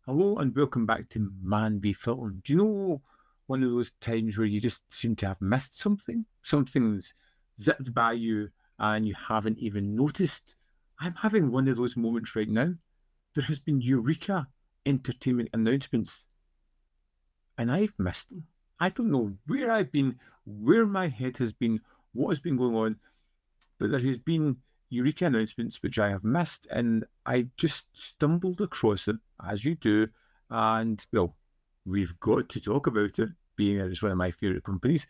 Hello and welcome back to ManVFilm. Do you know one of those times where you just seem to have missed something? Something's zipped by you and you haven't even noticed? I'm having one of those moments right now. There has been Eureka Entertainment announcements and I've missed them. I don't know where I've been, where my head has been, what has been going on, but there has been Eureka announcements which I have missed, and I just stumbled across it, as you do, and, well, we've got to talk about it, being that it's one of my favourite companies.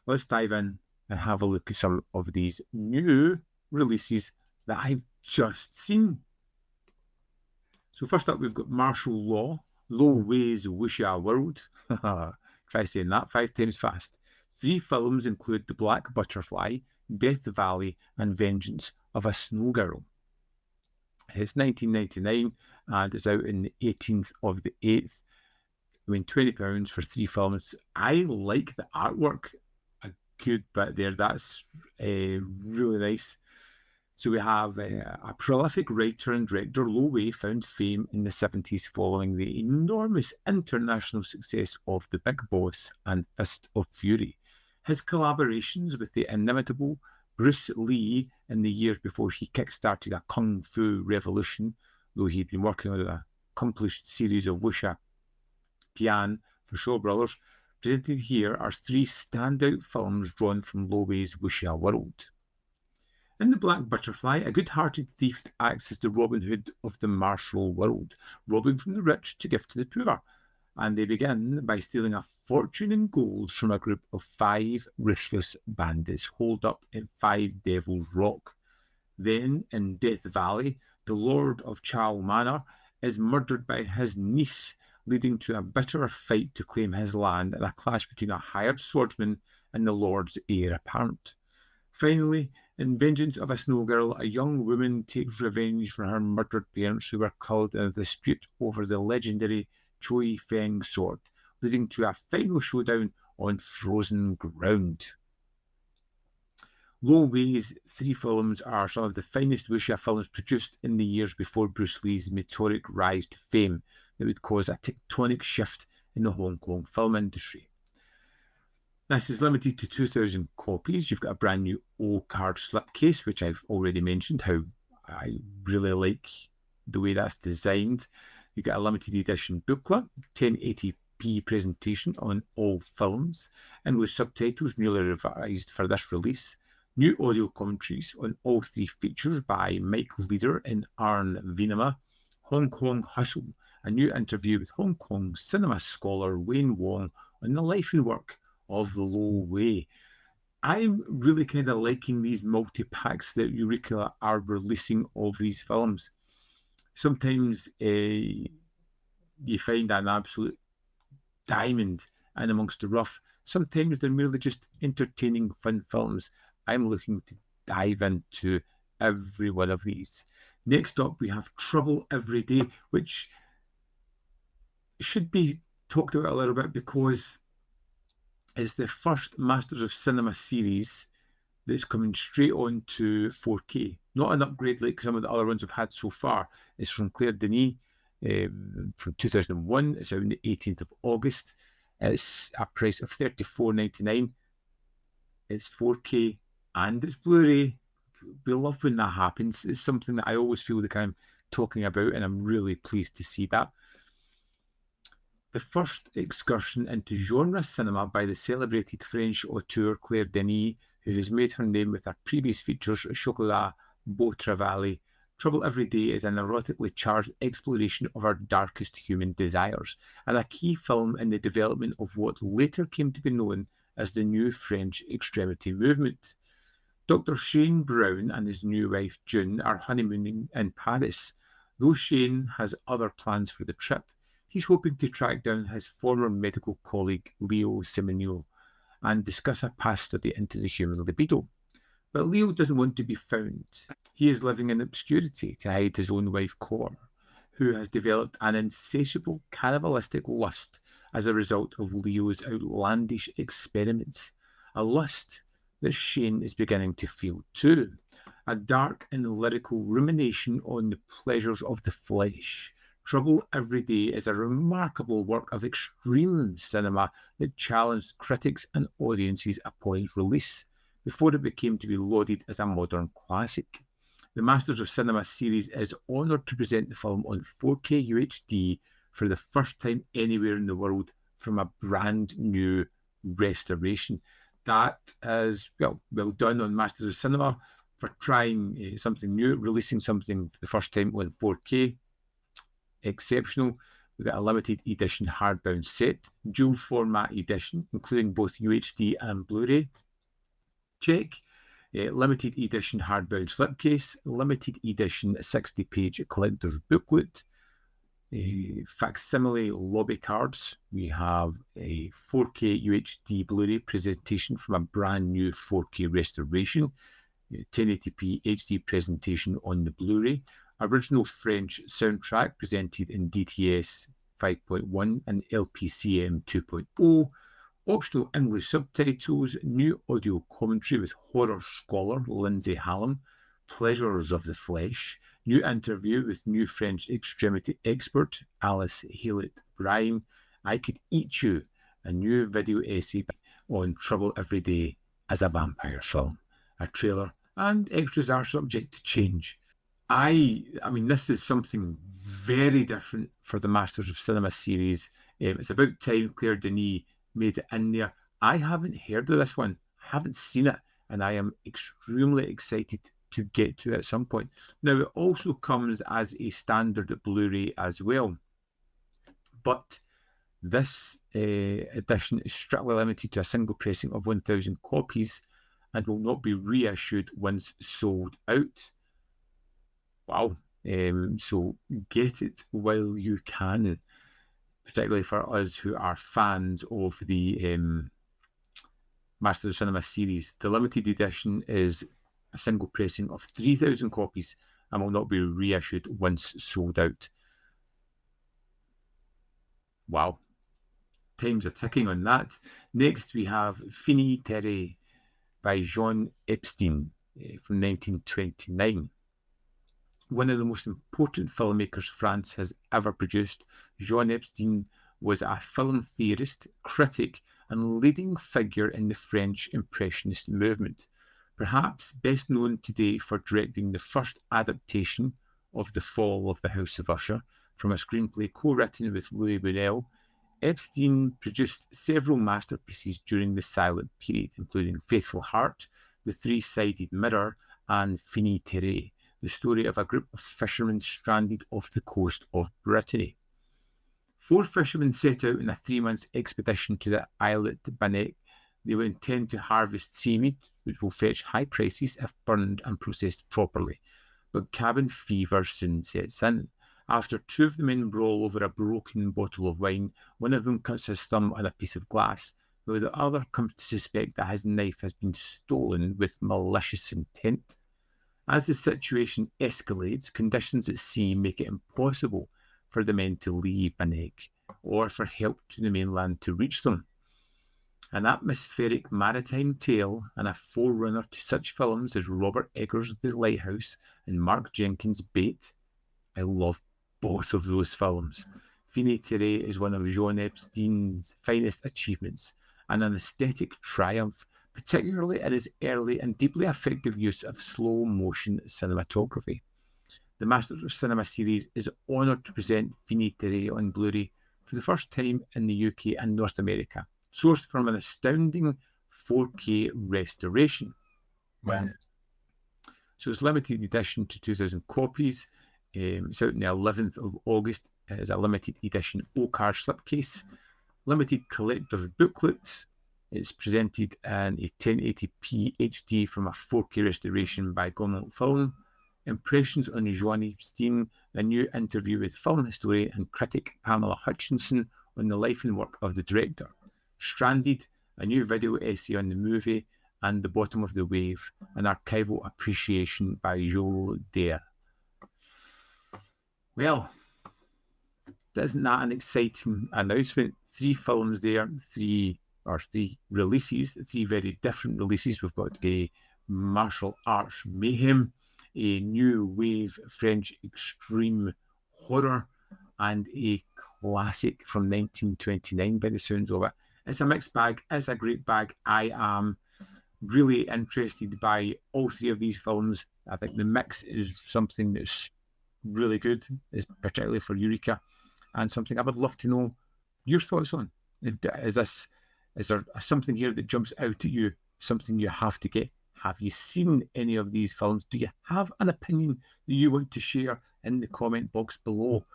Let's dive in and have a look at some of these new releases that I've just seen. So first up, we've got Martial Law, Low Ways Wuxia World. Try saying that 5 times fast. 3 films include The Black Butterfly, Death Valley, and Vengeance of a Snow Girl. It's 1999 and it's out in the 18th of the 8th. I mean, £20 for 3 films. I like the artwork a good bit there. That's really nice. So we have a prolific writer and director, Lo Wei found fame in the 70s following the enormous international success of The Big Boss and Fist of Fury. His collaborations with the inimitable Bruce Lee in the years before he kick-started a kung fu revolution, though he'd been working on an accomplished series of wuxia pian for Shaw Brothers, presented here are 3 standout films drawn from Lo Wei's wuxia world. In The Black Butterfly, a good-hearted thief acts as the Robin Hood of the martial world, robbing from the rich to give to the poor, and they begin by stealing a fortune in gold from a group of 5 ruthless bandits holed up in 5 Devils Rock. Then, in Death Valley, the Lord of Chow Manor is murdered by his niece, leading to a bitter fight to claim his land and a clash between a hired swordsman and the Lord's heir apparent. Finally, in Vengeance of a Snow Girl, a young woman takes revenge for her murdered parents who were killed in a dispute over the legendary Choi Feng sword, leading to a final showdown on frozen ground. Lo Wei's 3 films are some of the finest wuxia films produced in the years before Bruce Lee's meteoric rise to fame that would cause a tectonic shift in the Hong Kong film industry. This is limited to 2,000 copies. You've got a brand new O-card slipcase, which I've already mentioned how I really like the way that's designed. You've got a limited edition booklet, 1080p presentation on all films, English subtitles newly revised for this release, new audio commentaries on all 3 features by Mike Leader and Arn Venema, Hong Kong Hustle, a new interview with Hong Kong cinema scholar Wayne Wong on the life and work of the Lo Wei. I'm really kind of liking these multi-packs that Eureka are releasing of these films. Sometimes you find an absolute diamond in amongst the rough. Sometimes they're merely just entertaining, fun films. I'm looking to dive into every one of these. Next up, we have Trouble Every Day, which should be talked about a little bit because it's the first Masters of Cinema series that's coming straight on to 4K. Not an upgrade like some of the other ones I've had so far. It's from Claire Denis from 2001. It's out on the 18th of August. It's a price of $34.99. It's 4K and it's Blu-ray. We love when that happens. It's something that I always feel like I'm talking about, and I'm really pleased to see that. The first excursion into genre cinema by the celebrated French auteur Claire Denis, who has made her name with her previous features Chocolat, Beau Travail. Trouble Every Day is an erotically charged exploration of our darkest human desires, and a key film in the development of what later came to be known as the New French Extremity Movement. Dr. Shane Brown and his new wife June are honeymooning in Paris. Though Shane has other plans for the trip, he's hoping to track down his former medical colleague Leo Simonio and discuss a past study into the human libido. But Leo doesn't want to be found. He is living in obscurity to hide his own wife Cor, who has developed an insatiable cannibalistic lust as a result of Leo's outlandish experiments. A lust that Shane is beginning to feel too. A dark and lyrical rumination on the pleasures of the flesh. Trouble Every Day is a remarkable work of extreme cinema that challenged critics and audiences upon its release, before it became to be lauded as a modern classic. The Masters of Cinema series is honoured to present the film on 4K UHD for the first time anywhere in the world from a brand new restoration. That is, well done on Masters of Cinema for trying something new, releasing something for the first time on 4K. Exceptional. We got a limited edition hardbound set, dual format edition, including both UHD and Blu-ray. Check. Limited edition hardbound slipcase, limited edition 60-page collector's booklet, facsimile lobby cards. We have a 4K UHD Blu-ray presentation from a brand new 4K restoration, 1080p HD presentation on the Blu-ray, original French soundtrack presented in DTS 5.1 and LPCM 2.0, optional English subtitles, new audio commentary with horror scholar Lindsay Hallam, Pleasures of the Flesh, new interview with new French extremity expert Alice Hewlett-Bryan, I Could Eat You, a new video essay on Trouble Every Day as a vampire film. A trailer and extras are subject to change. I mean, this is something very different for the Masters of Cinema series. It's about time Claire Denis made it in there. I haven't heard of this one. I haven't seen it, and I am extremely excited to get to it at some point. Now, it also comes as a standard Blu-ray as well, but this edition is strictly limited to a single pressing of 1,000 copies and will not be reissued once sold out. Wow. So get it while you can, particularly for us who are fans of the Masters of Cinema series. The limited edition is a single pressing of 3,000 copies and will not be reissued once sold out. Wow. Times are ticking on that. Next, we have Finis Terrae by Jean Epstein from 1929. One of the most important filmmakers France has ever produced, Jean Epstein was a film theorist, critic, and leading figure in the French Impressionist movement. Perhaps best known today for directing the first adaptation of The Fall of the House of Usher from a screenplay co-written with Louis Buñuel, Epstein produced several masterpieces during the silent period, including Faithful Heart, The Three-Sided Mirror, and Finis Terrae, the story of a group of fishermen stranded off the coast of Brittany. 4 fishermen set out on a 3-month expedition to the islet Bannock. They will intend to harvest seaweed, which will fetch high prices if burned and processed properly. But cabin fever soon sets in. After 2 of the men brawl over a broken bottle of wine, one of them cuts his thumb on a piece of glass, while the other comes to suspect that his knife has been stolen with malicious intent. As the situation escalates, conditions at sea make it impossible for the men to leave Bannock or for help to the mainland to reach them. An atmospheric maritime tale and a forerunner to such films as Robert Eggers' The Lighthouse and Mark Jenkins' Bait. I love both of those films. Finis Terrae is one of Jean Epstein's finest achievements and an aesthetic triumph, particularly in his early and deeply effective use of slow-motion cinematography. The Masters of Cinema series is honoured to present Finis Terrae on Blu-ray for the first time in the UK and North America, sourced from an astounding 4K restoration. Wow. So it's limited edition to 2,000 copies. It's out on the 11th of August as a limited edition O-card slipcase. Limited collector's booklet. It's presented in a 1080p HD from a 4K restoration by ManVFilm. Impressions on Jean Epstein, a new interview with film historian and critic Pamela Hutchinson on the life and work of the director. Stranded, a new video essay on the movie, and The Bottom of the Wave, an archival appreciation by Joel Dare. Well, isn't that an exciting announcement? 3 films there, 3 releases, 3 very different releases. We've got a martial arts mayhem, a new wave French extreme horror, and a classic from 1929 by the sounds of it. It's a mixed bag. It's a great bag. I am really interested by all three of these films. I think the mix is something that's really good, particularly for Eureka, and something I would love to know your thoughts on. Is there something here that jumps out at you, something you have to get? Have you seen any of these films? Do you have an opinion that you want to share in the comment box below?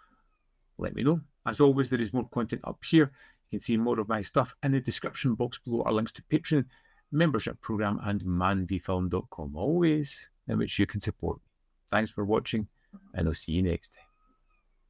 Let me know. As always, there is more content up here. You can see more of my stuff in the description box below are links to Patreon, membership program, and manvfilm.com, always in which you can support me. Thanks for watching, and I'll see you next time.